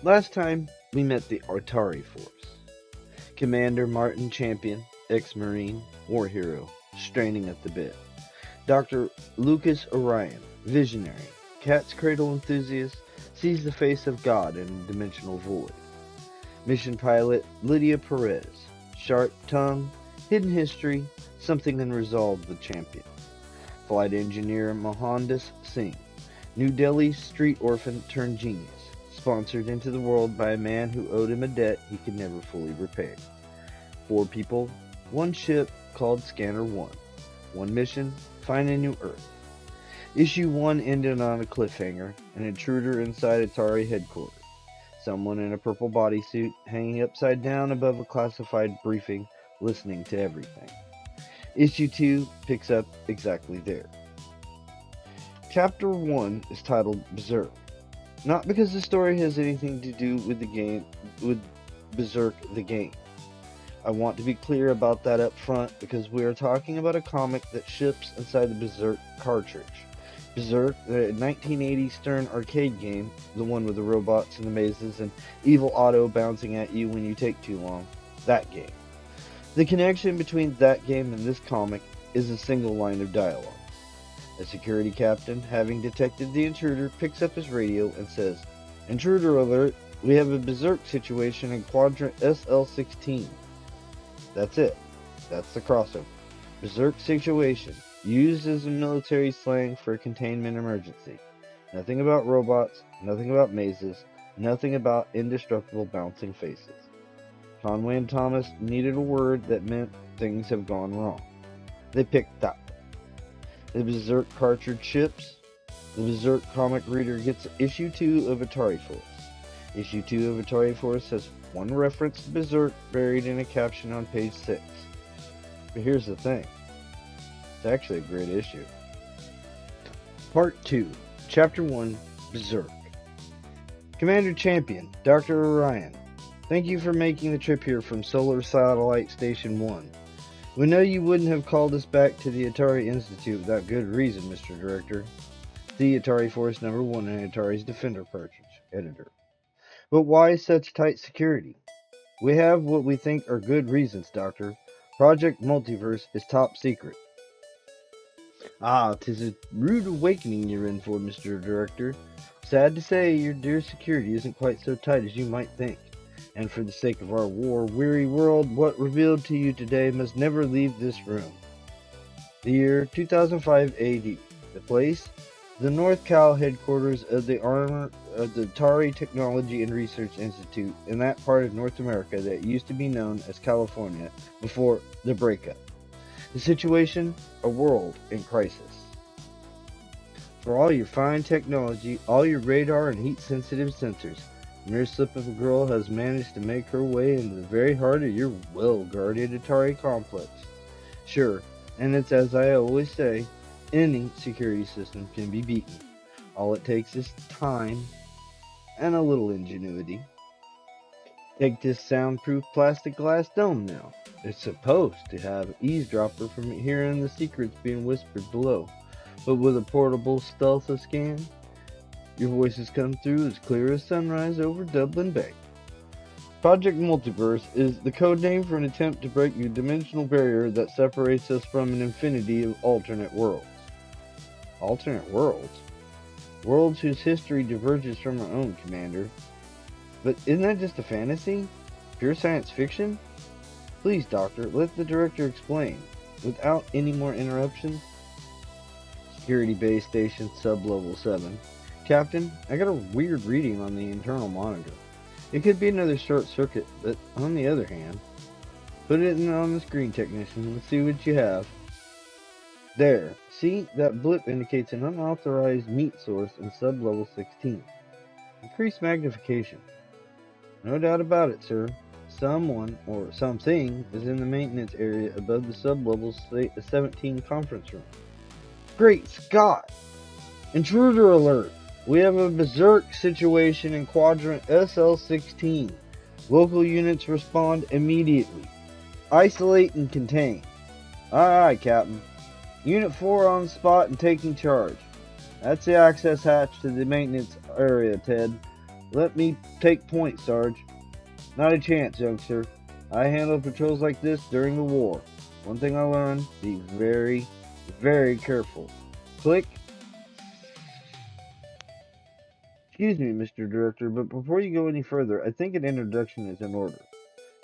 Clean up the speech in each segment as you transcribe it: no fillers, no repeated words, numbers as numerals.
Last time, we met the Atari Force. Commander Martin Champion, ex-Marine, war hero, straining at the bit. Dr. Lucas Orion, visionary, cat's cradle enthusiast, sees the face of God in a dimensional void. Mission pilot Lydia Perez, sharp tongue, hidden history, something unresolved with Champion. Flight engineer Mohandas Singh, New Delhi street orphan turned genius, sponsored into the world by a man who owed him a debt he could never fully repay. 4 people, 1 ship called Scanner 1. 1 mission, find a new Earth. Issue 1 ended on a cliffhanger, an intruder inside Atari headquarters. Someone in a purple bodysuit hanging upside down above a classified briefing, listening to everything. Issue 2 picks up exactly there. Chapter 1 is titled Berserk. Not because the story has anything to do with the game, with Berzerk the game. I want to be clear about that up front because we are talking about a comic that ships inside the Berzerk cartridge. Berzerk, the 1980 Stern arcade game, the one with the robots and the mazes and evil auto bouncing at you when you take too long. That game. The connection between that game and this comic is a single line of dialogue. A security captain, having detected the intruder, picks up his radio and says, "Intruder alert, we have a berserk situation in quadrant SL16. That's it. That's the crossover. Berserk situation, used as a military slang for a containment emergency. Nothing about robots, nothing about mazes, nothing about indestructible bouncing faces. Conway and Thomas needed a word that meant things have gone wrong. They picked up. The Berzerk cartridge ships. The Berzerk comic reader gets issue 2 of Atari Force. Issue 2 of Atari Force has 1 reference to Berzerk buried in a caption on page 6. But here's the thing. It's actually a great issue. Part 2, Chapter 1, Berzerk. Commander Champion, Dr. Orion, thank you for making the trip here from Solar Satellite Station 1. We know you wouldn't have called us back to the Atari Institute without good reason, Mr. Director. See Atari Force number 1 in Atari's Defender cartridge, editor. But why such tight security? We have what we think are good reasons, Doctor. Project Multiverse is top secret. Ah, 'tis a rude awakening you're in for, Mr. Director. Sad to say, your dear security isn't quite so tight as you might think. And for the sake of our war-weary world, what revealed to you today must never leave this room. The year 2005 AD. The place? The North Cal headquarters of the Atari Technology and Research Institute in that part of North America that used to be known as California before the breakup. The situation? A world in crisis. For all your fine technology, all your radar and heat-sensitive sensors, the mere slip of a girl has managed to make her way into the very heart of your well-guarded Atari complex. Sure, and it's as I always say, any security system can be beaten. All it takes is time and a little ingenuity. Take this soundproof plastic glass dome now. It's supposed to have eavesdropper from hearing the secrets being whispered below, but with a portable stealth scan, your voices come through as clear as sunrise over Dublin Bay. Project Multiverse is the code name for an attempt to break the dimensional barrier that separates us from an infinity of alternate worlds. Alternate worlds? Worlds whose history diverges from our own, Commander. But isn't that just a fantasy? Pure science fiction? Please, Doctor, let the director explain, without any more interruptions. Security Base Station Sub-Level 7. Captain, I got a weird reading on the internal monitor. It could be another short circuit, but on the other hand, put it on the screen, technician. Let's see what you have. There. See, that blip indicates an unauthorized meat source in sub-level 16. Increase magnification. No doubt about it, sir. Someone, or something, is in the maintenance area above the sub-level 17 conference room. Great Scott! Intruder alert! We have a berserk situation in quadrant SL16. Local units respond immediately. Isolate and contain. Aye, aye, Captain. Unit 4 on spot and taking charge. That's the access hatch to the maintenance area, Ted. Let me take point, Sarge. Not a chance, youngster. I handled patrols like this during the war. One thing I learned, be very, very careful. Click. Excuse me, Mr. Director, but before you go any further, I think an introduction is in order.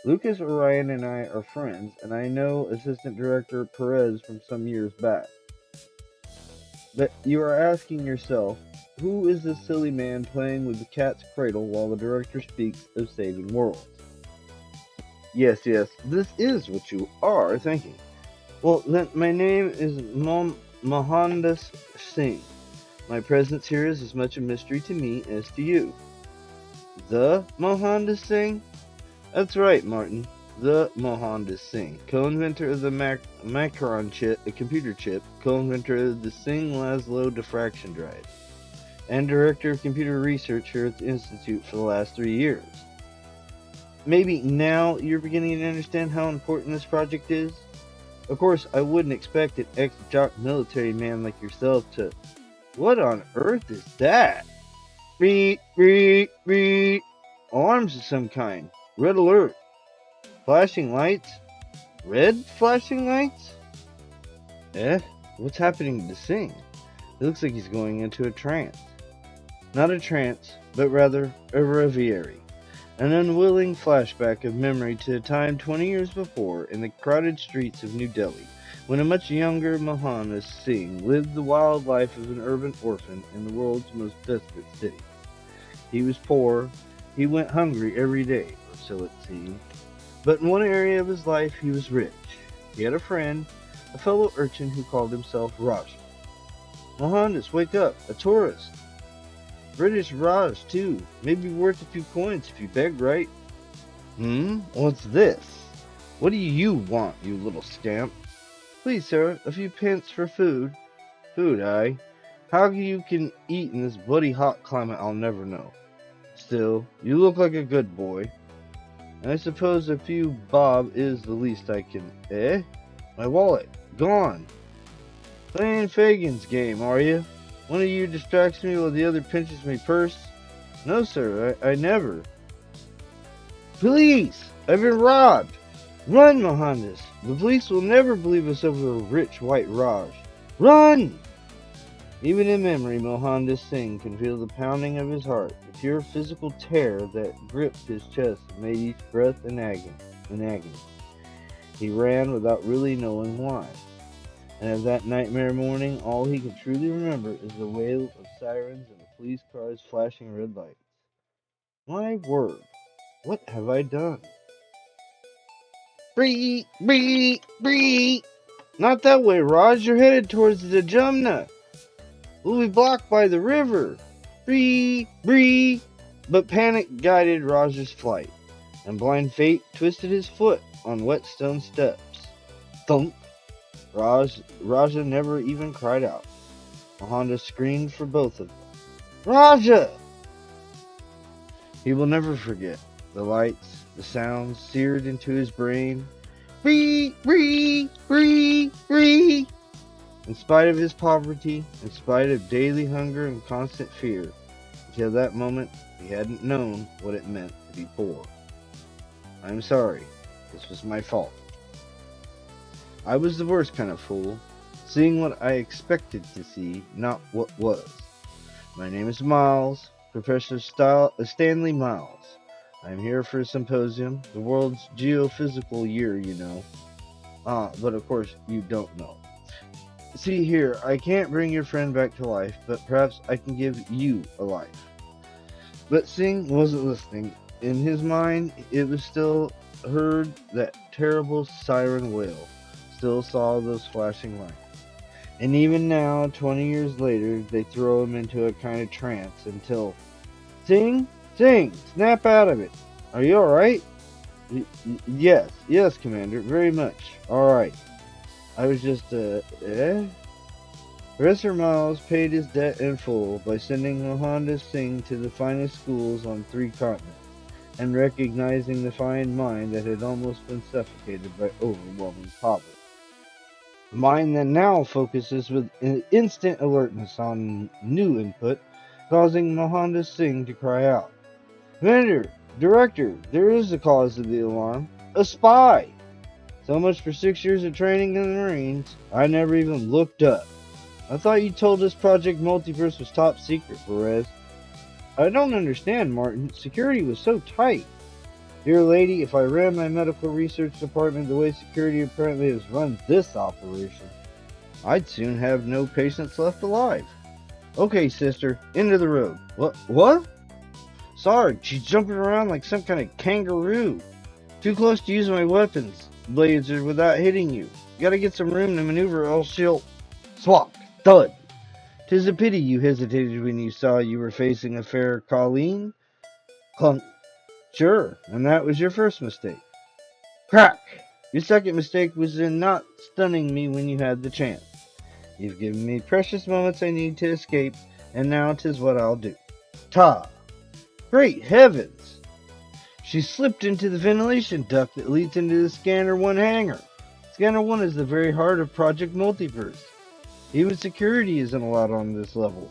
Lucas, Orion, and I are friends, and I know Assistant Director Perez from some years back. But you are asking yourself, who is this silly man playing with the cat's cradle while the director speaks of saving worlds? Yes, this is what you are thinking. Well, then, my name is Mohandas Singh. My presence here is as much a mystery to me as to you. The Mohandas Singh? That's right, Martin. The Mohandas Singh, co-inventor of the Macron chip, a computer chip, co-inventor of the Singh-Laszlo diffraction drive, and director of computer research here at the Institute for the last 3 years. Maybe now you're beginning to understand how important this project is? Of course, I wouldn't expect an ex-jock military man like yourself to... What on earth is that? Beep, beep, beep. Alarms of some kind. Red alert. Flashing lights? Red flashing lights? What's happening to Singh? It looks like he's going into a trance. Not a trance, but rather a reverie. An unwilling flashback of memory to a time 20 years before in the crowded streets of New Delhi, when a much younger Mohandas Singh lived the wild life of an urban orphan in the world's most desperate city. He was poor, he went hungry every day, or so it seemed. But in one area of his life he was rich. He had a friend, a fellow urchin who called himself Raj. Mohandas, wake up, a tourist. British Raj, too. Maybe worth a few coins if you beg right. What's this? What do you want, you little scamp? Please, sir, a few pence for food. Food, aye? How you can eat in this bloody hot climate, I'll never know. Still, you look like a good boy. And I suppose a few bob is the least I can... My wallet. Gone. Playing Fagin's game, are you? One of you distracts me while the other pinches my purse? No, sir, I never. Police! I've been robbed! Run, Mohandas! The police will never believe us over a rich white Raj. Run! Even in memory, Mohandas Singh can feel the pounding of his heart, the pure physical terror that gripped his chest and made each breath an agony. He ran without really knowing why. And of that nightmare morning, all he can truly remember is the wail of sirens and the police cars flashing red lights. My word, what have I done? Bree, bree, bree! Not that way, Raj. You're headed towards the Jamna. We'll be blocked by the river. Bree, bree! But panic guided Raj's flight, and blind fate twisted his foot on wet stone steps. Thump! Raja never even cried out. Mohandas screamed for both of them. Raja! He will never forget. The lights, the sounds seared into his brain. Bree, bree, bree, bree! In spite of his poverty, in spite of daily hunger and constant fear, until that moment he hadn't known what it meant to be poor. I'm sorry. This was my fault. I was the worst kind of fool, seeing what I expected to see, not what was. My name is Miles, Professor Stanley Miles. I'm here for a symposium, the world's geophysical year, you know. But of course you don't know. See here, I can't bring your friend back to life, but perhaps I can give you a life. But Singh wasn't listening. In his mind, it was still heard that terrible siren wail. Still saw those flashing lights. And even now, 20 years later, they throw him into a kind of trance until... Sing! Snap out of it! Are you alright? Yes, Commander, very much. Alright. I was just, Professor Miles paid his debt in full by sending Mohandas Singh to the finest schools on 3 continents, and recognizing the fine mind that had almost been suffocated by overwhelming poverty. A mind that now focuses with instant alertness on new input, causing Mohandas Singh to cry out. Commander, Director, there is the cause of the alarm. A spy! So much for 6 years of training in the Marines. I never even looked up. I thought you told us Project Multiverse was top secret, Perez. I don't understand, Martin. Security was so tight. Dear lady, if I ran my medical research department the way security apparently has run this operation, I'd soon have no patients left alive. Okay, sister, into the road. What? Sarge, she's jumping around like some kind of kangaroo. Too close to use my weapons, Blazer, without hitting you. You gotta get some room to maneuver, else she'll... Swap! Thud! 'Tis a pity you hesitated when you saw you were facing a fair Colleen. Clunk. Sure, and that was your first mistake. Crack! Your second mistake was in not stunning me when you had the chance. You've given me precious moments I need to escape, and now 'tis what I'll do. Ta! Great heavens! She slipped into the ventilation duct that leads into the Scanner 1 hangar. Scanner 1 is the very heart of Project Multiverse. Even security isn't allowed on this level.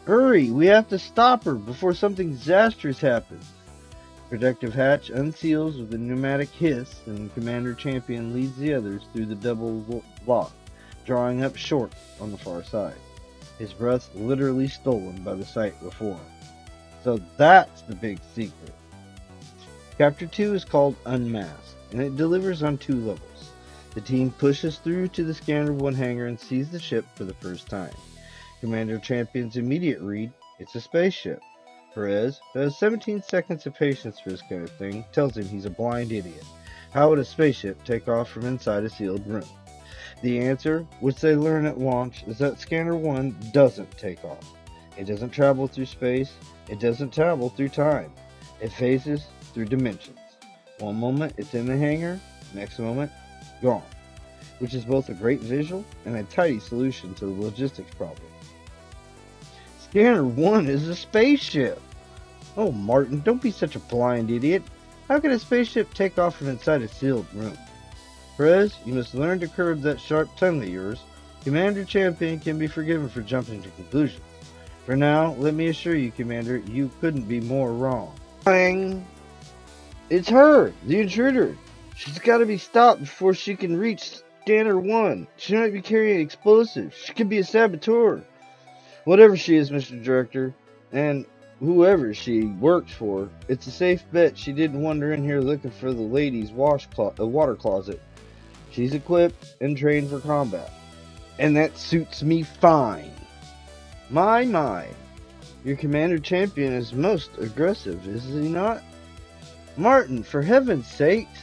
Hurry, we have to stop her before something disastrous happens. The protective hatch unseals with a pneumatic hiss, and Commander Champion leads the others through the double lock, drawing up short on the far side. His breath literally stolen by the sight before him. So that's the big secret. Chapter 2 is called Unmasked, and it delivers on 2 levels. The team pushes through to the Scanner 1 hangar and sees the ship for the first time. Commander Champion's immediate read, it's a spaceship. Perez, who has 17 seconds of patience for this kind of thing, tells him he's a blind idiot. How would a spaceship take off from inside a sealed room? The answer, which they learn at launch, is that Scanner 1 doesn't take off. It doesn't travel through space. It doesn't travel through time. It phases through dimensions. One moment it's in the hangar, next moment, gone. Which is both a great visual and a tidy solution to the logistics problem. Scanner 1 is a spaceship! Oh, Martin, don't be such a blind idiot. How can a spaceship take off from inside a sealed room? Perez, you must learn to curb that sharp tongue of yours. Commander Champion can be forgiven for jumping to conclusions. For now, let me assure you, Commander, you couldn't be more wrong. Bang! It's her, the intruder. She's got to be stopped before she can reach Scanner 1. She might be carrying explosives. She could be a saboteur. Whatever she is, Mr. Director, and whoever she works for, it's a safe bet she didn't wander in here looking for the ladies' water closet. She's equipped and trained for combat, and that suits me fine. My. Your Commander Champion is most aggressive, is he not? Martin, for heaven's sakes!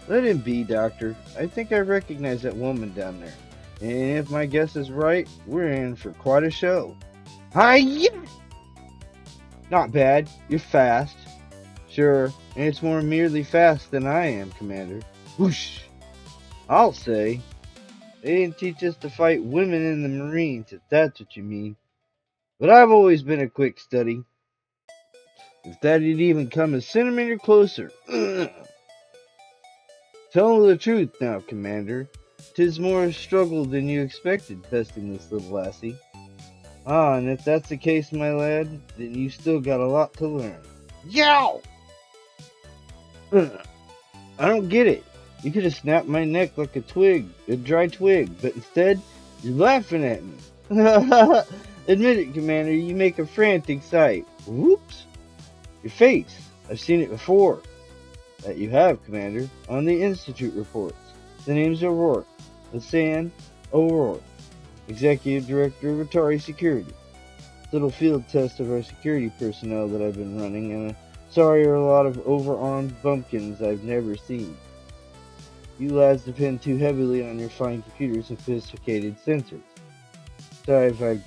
Let him be, Doctor. I think I recognize that woman down there. And if my guess is right, we're in for quite a show. Hi-ya! Not bad. You're fast. Sure, and it's more merely fast than I am, Commander. Whoosh! I'll say. They didn't teach us to fight women in the Marines, if that's what you mean. But I've always been a quick study. If that had even come a centimeter closer. Tell the truth now, Commander. 'Tis more a struggle than you expected, testing this little lassie. Ah, and if that's the case, my lad, then you still got a lot to learn. Yow! I don't get it. You could have snapped my neck like a dry twig, but instead, you're laughing at me. Admit it, Commander, you make a frantic sight. Whoops! Your face. I've seen it before. That you have, Commander, on the Institute reports. The name's O'Rourke. Hassan O'Rourke, Executive Director of Atari Security. Little field test of our security personnel that I've been running, and sorry are a lot of overarmed bumpkins I've never seen. You lads depend too heavily on your fine computers and sophisticated sensors. Sorry if I've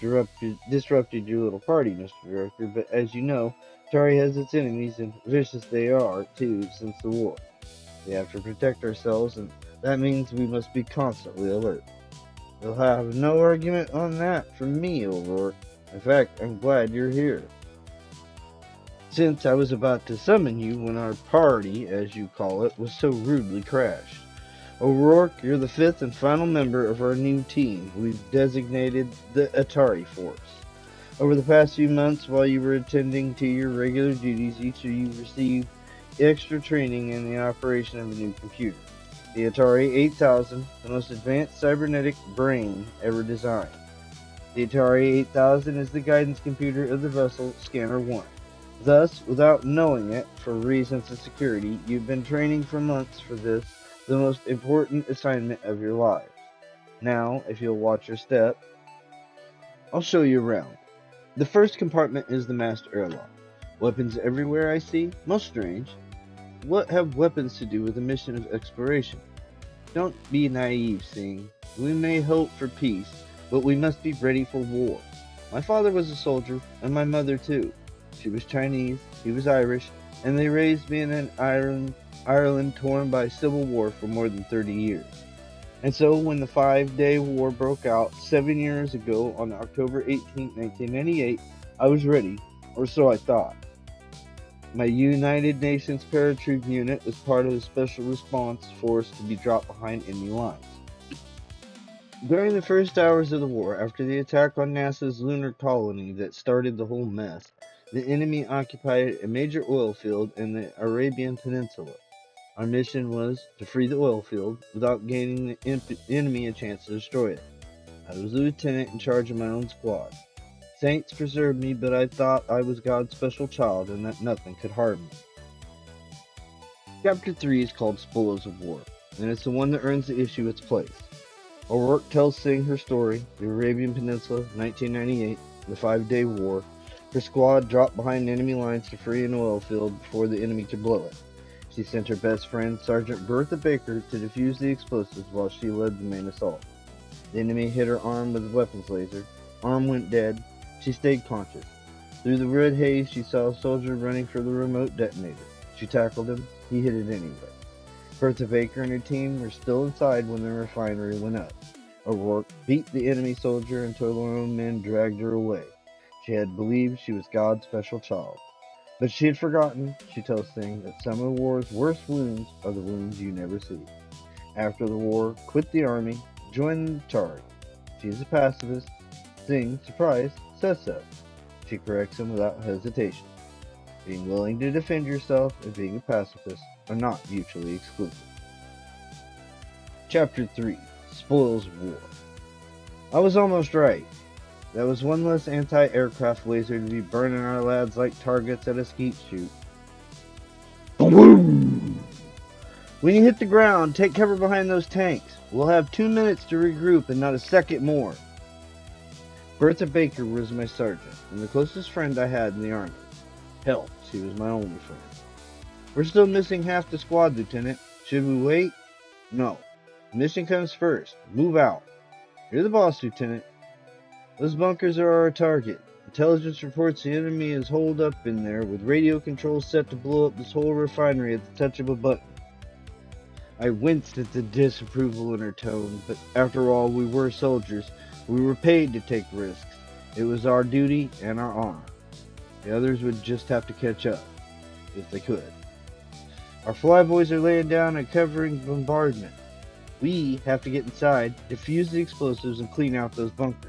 disrupted your little party, Mr. Director, but as you know, Atari has its enemies, and vicious they are, too, since the war. We have to protect ourselves, and that means we must be constantly alert. You'll have no argument on that from me, O'Rourke. In fact, I'm glad you're here. Since I was about to summon you when our party, as you call it, was so rudely crashed. O'Rourke, you're the 5th and final member of our new team we've designated the Atari Force. Over the past few months, while you were attending to your regular duties, each of you received extra training in the operation of a new computer. The Atari 8000, the most advanced cybernetic brain ever designed. The Atari 8000 is the guidance computer of the vessel Scanner 1. Thus, without knowing it, for reasons of security, you've been training for months for this, the most important assignment of your lives. Now, if you'll watch your step, I'll show you around. The first compartment is the master airlock. Weapons everywhere I see? Most strange. What have weapons to do with a mission of exploration? Don't be naive, Singh. We may hope for peace, but we must be ready for war. My father was a soldier, and my mother too. She was Chinese, he was Irish, and they raised me in an Ireland torn by civil war for more than 30 years. And so when the 5-Day War broke out 7 years ago on October 18, 1998, I was ready, or so I thought. My United Nations paratroop unit was part of the Special Response Force to be dropped behind enemy lines. During the first hours of the war, after the attack on NASA's lunar colony that started the whole mess, the enemy occupied a major oil field in the Arabian Peninsula. Our mission was to free the oil field without gaining the enemy a chance to destroy it. I was a lieutenant in charge of my own squad. Saints preserved me, but I thought I was God's special child and that nothing could harm me. Chapter 3 is called Spoils of War, and it's the one that earns the issue its place. Our work tells Singh her story, the Arabian Peninsula, 1998, the 5-Day War. Her squad dropped behind enemy lines to free an oil field before the enemy could blow it. She sent her best friend, Sergeant Bertha Baker, to defuse the explosives while she led the main assault. The enemy hit her arm with a weapons laser. Arm went dead. She stayed conscious. Through the red haze, she saw a soldier running for the remote detonator. She tackled him. He hit it anyway. Bertha Baker and her team were still inside when the refinery went up. O'Rourke beat the enemy soldier until her own men dragged her away. She had believed she was God's special child. But she had forgotten, she tells Singh, that some of war's worst wounds are the wounds you never see. After the war, quit the army, joined the Atari. She is a pacifist. Singh, surprised, says so. She corrects him without hesitation. Being willing to defend yourself and being a pacifist are not mutually exclusive. Chapter 3, Spoils of War. I was almost right. That was one less anti-aircraft laser to be burning our lads like targets at a skeet shoot. Boom! When you hit the ground, take cover behind those tanks. We'll have 2 minutes to regroup and not a second more. Bertha Baker was my sergeant, and the closest friend I had in the army. Hell, she was my only friend. We're still missing half the squad, Lieutenant. Should we wait? No. Mission comes first. Move out. You're the boss, Lieutenant. Those bunkers are our target. Intelligence reports the enemy is holed up in there with radio controls set to blow up this whole refinery at the touch of a button. I winced at the disapproval in her tone, but after all, we were soldiers. We were paid to take risks. It was our duty and our honor. The others would just have to catch up, if they could. Our flyboys are laying down and covering bombardment. We have to get inside, defuse the explosives, and clean out those bunkers.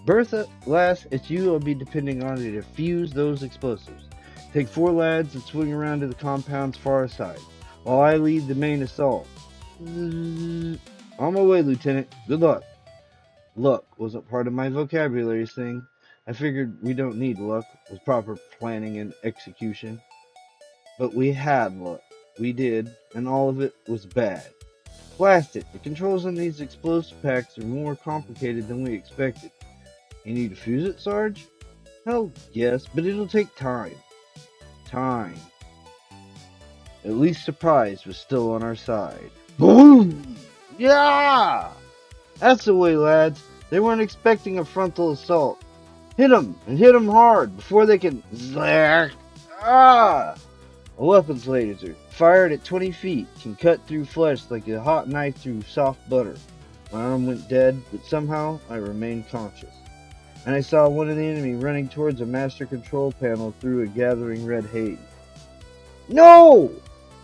Bertha, lass, it's you I'll be depending on to defuse those explosives. Take 4 lads and swing around to the compound's far side, while I lead the main assault. On my way, Lieutenant. Good luck. Luck wasn't part of my vocabulary, Singh. I figured we don't need luck with proper planning and execution. But we had luck. We did, and all of it was bad. Blast it! The controls on these explosive packs are more complicated than we expected. You need to fuse it, Sarge? Hell, yes, but it'll take time. Time. At least surprise was still on our side. Boom! Yeah! That's the way, lads. They weren't expecting a frontal assault. Hit 'em, and hit 'em hard, before they can... Ah! A weapons laser, fired at 20 feet, can cut through flesh like a hot knife through soft butter. My arm went dead, but somehow I remained conscious. And I saw one of the enemy running towards a master control panel through a gathering red haze. No!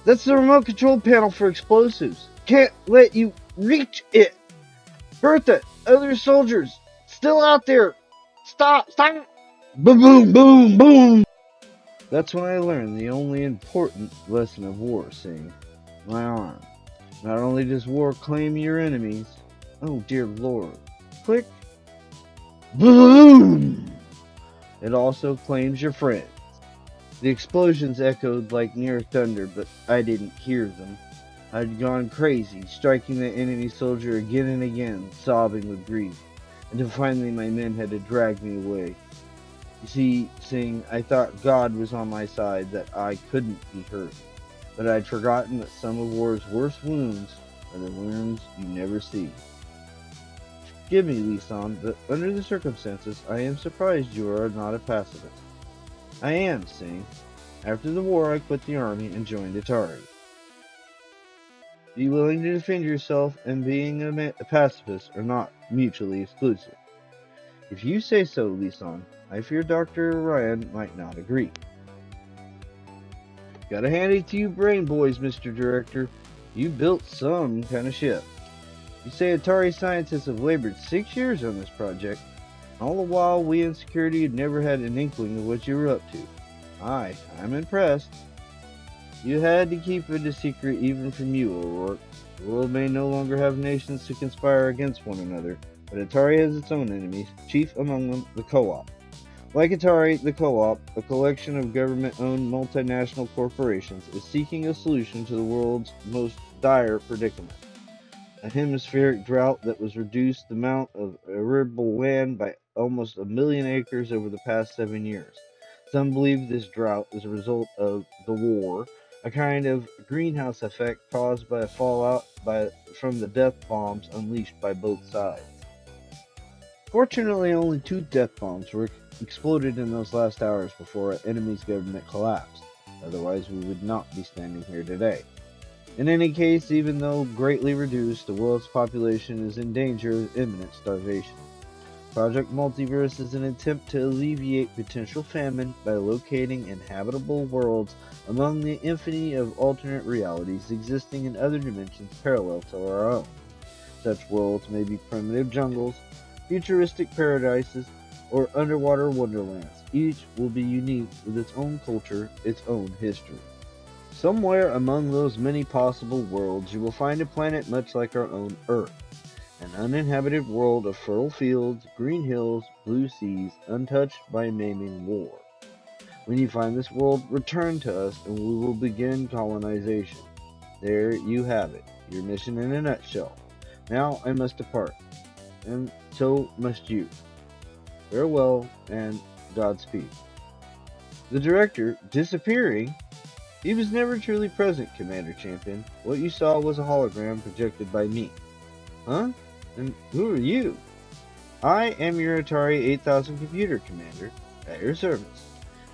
That's the remote control panel for explosives. Can't let you reach it! Bertha, other soldiers, still out there! Stop! Stop! Boom! Boom! Boom! Boom! That's when I learned the only important lesson of war, Singh. My arm. Not only does war claim your enemies, oh dear lord, click, boom! It also claims your friends. The explosions echoed like near thunder, but I didn't hear them. I'd gone crazy, striking the enemy soldier again and again, sobbing with grief, until finally my men had to drag me away. You see, Singh, I thought God was on my side, that I couldn't be hurt. But I'd forgotten that some of war's worst wounds are the wounds you never see. Forgive me, Lisan, but under the circumstances, I am surprised you are not a pacifist. I am, Singh. After the war, I quit the army and joined Atari. Be willing to defend yourself and being a pacifist are not mutually exclusive. If you say so, Lisan, I fear Dr. Ryan might not agree. Gotta hand it to you brain boys, Mr. Director. You built some kind of ship. You say Atari scientists have labored 6 years on this project. All the while, we in security had never had an inkling of what you were up to. I'm impressed. You had to keep it a secret even from you, O'Rourke. The world may no longer have nations to conspire against one another, but Atari has its own enemies, chief among them the Co-op. Like Atari, the Co-op, a collection of government-owned multinational corporations, is seeking a solution to the world's most dire predicament. A hemispheric drought that has reduced the amount of arable land by almost 1 million acres over the past 7 years. Some believe this drought is a result of the war, a kind of greenhouse effect caused by a fallout from the death bombs unleashed by both sides. Fortunately, only 2 death bombs were exploded in those last hours before our enemy's government collapsed. Otherwise, we would not be standing here today. In any case, even though greatly reduced, the world's population is in danger of imminent starvation. Project Multiverse is an attempt to alleviate potential famine by locating inhabitable worlds among the infinity of alternate realities existing in other dimensions parallel to our own. Such worlds may be primitive jungles, futuristic paradises, or underwater wonderlands. Each will be unique with its own culture, its own history. Somewhere among those many possible worlds, you will find a planet much like our own Earth. An uninhabited world of fertile fields, green hills, blue seas, untouched by maiming war. When you find this world, return to us and we will begin colonization. There you have it, your mission in a nutshell. Now I must depart, and so must you. Farewell and Godspeed. The director, disappearing? He was never truly present, Commander Champion. What you saw was a hologram projected by me. Huh? And who are you? I am your Atari 8000 computer, Commander, at your service.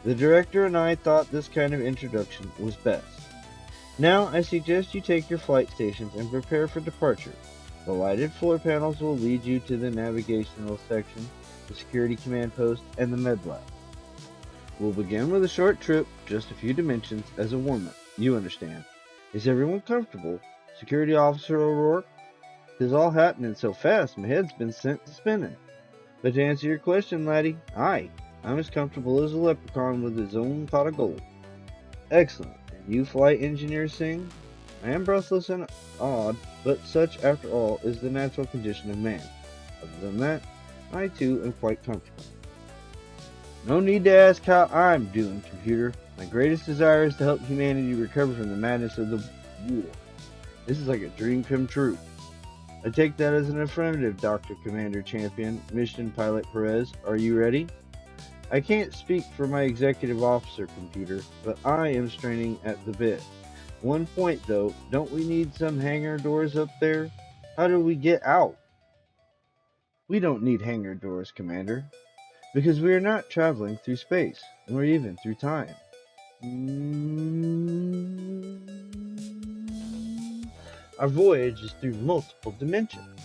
The director and I thought this kind of introduction was best. Now I suggest you take your flight stations and prepare for departure. The lighted floor panels will lead you to the navigational section, the security command post, and the med lab. We'll begin with a short trip, just a few dimensions, as a warm-up. You understand. Is everyone comfortable? Security Officer O'Rourke? 'Tis all happening so fast, my head's been sent to spinning. But to answer your question, laddie, I'm as comfortable as a leprechaun with his own pot of gold. Excellent. And you, Flight Engineer Singh? I am breathless and awed, but such, after all, is the natural condition of man. Other than that, I too am quite comfortable. No need to ask how I'm doing, computer. My greatest desire is to help humanity recover from the madness of the war. This is like a dream come true. I take that as an affirmative, Dr. Commander Champion. Mission Pilot Perez, are you ready? I can't speak for my executive officer, computer, but I am straining at the bit. One point, though, don't we need some hangar doors up there? How do we get out? We don't need hangar doors, Commander, because we are not traveling through space, nor even through time. Our voyage is through multiple dimensions.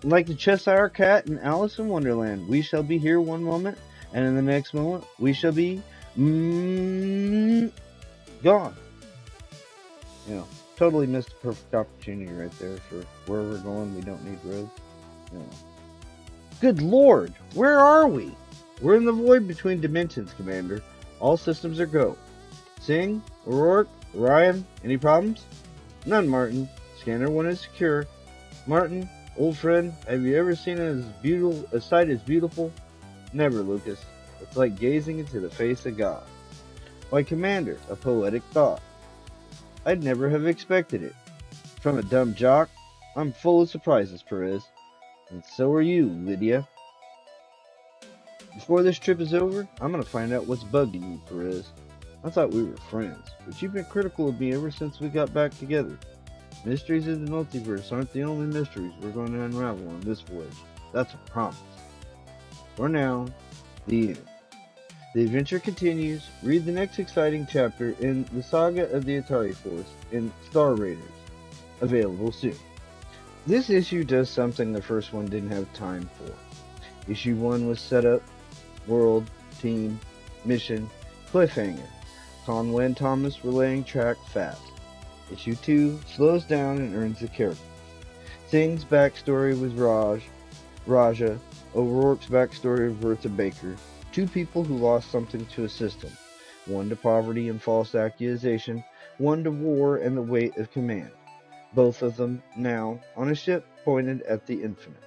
Like the Cheshire Cat in Alice in Wonderland, we shall be here one moment, and in the next moment, we shall be gone. You know, totally missed a perfect opportunity right there for where we're going. We don't need roads. You know. Good lord, where are we? We're in the void between dimensions, Commander. All systems are go. Singh, O'Rourke, Ryan, any problems? None, Martin. Scanner 1 is secure. Martin, old friend, have you ever seen a sight as beautiful? Never, Lucas. It's like gazing into the face of God. Why, Commander, a poetic thought. I'd never have expected it. From a dumb jock, I'm full of surprises, Perez. And so are you, Lydia. Before this trip is over, I'm gonna find out what's bugging you, Perez. I thought we were friends, but you've been critical of me ever since we got back together. Mysteries of the multiverse aren't the only mysteries we're going to unravel on this voyage. That's a promise. For now, the end. The adventure continues. Read the next exciting chapter in the saga of the Atari Force in Star Raiders. Available soon. This issue does something the first one didn't have time for. Issue 1 was setup, world, team, mission, cliffhanger. Conway and Thomas were laying track fast. Issue 2 slows down and earns the character. Singh's backstory was Raja, O'Rourke's backstory of Bertha Baker, two people who lost something to a system, one to poverty and false accusation, one to war and the weight of command, both of them now on a ship pointed at the infinite.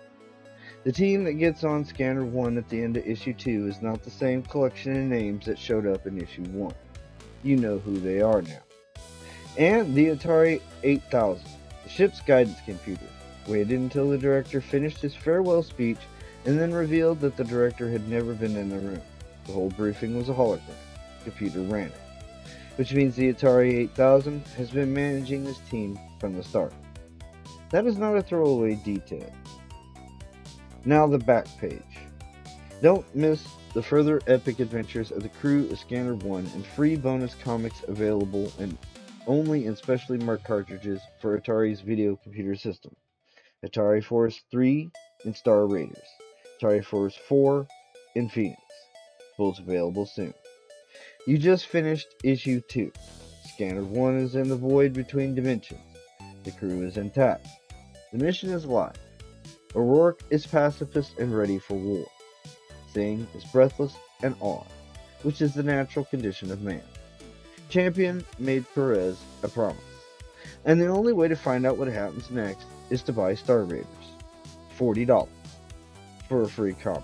The team that gets on Scanner 1 at the end of Issue 2 is not the same collection of names that showed up in Issue 1. You know who they are now. And the Atari 8000, the ship's guidance computer, waited until the director finished his farewell speech and then revealed that the director had never been in the room. The whole briefing was a hologram. The computer ran it. Which means the Atari 8000 has been managing this team from the start. That is not a throwaway detail. Now the back page. Don't miss the further epic adventures of the crew of Scanner 1 and free bonus comics available only in specially marked cartridges for Atari's video computer system. Atari Force 3 in Star Raiders. Atari Force 4 in Phoenix. Both available soon. You just finished Issue 2. Scanner 1 is in the void between dimensions. The crew is intact. The mission is live. O'Rourke is pacifist and ready for war. Singh is breathless and awed, which is the natural condition of man. Champion made Perez a promise, and the only way to find out what happens next is to buy Star Raiders. $40 for a free comic.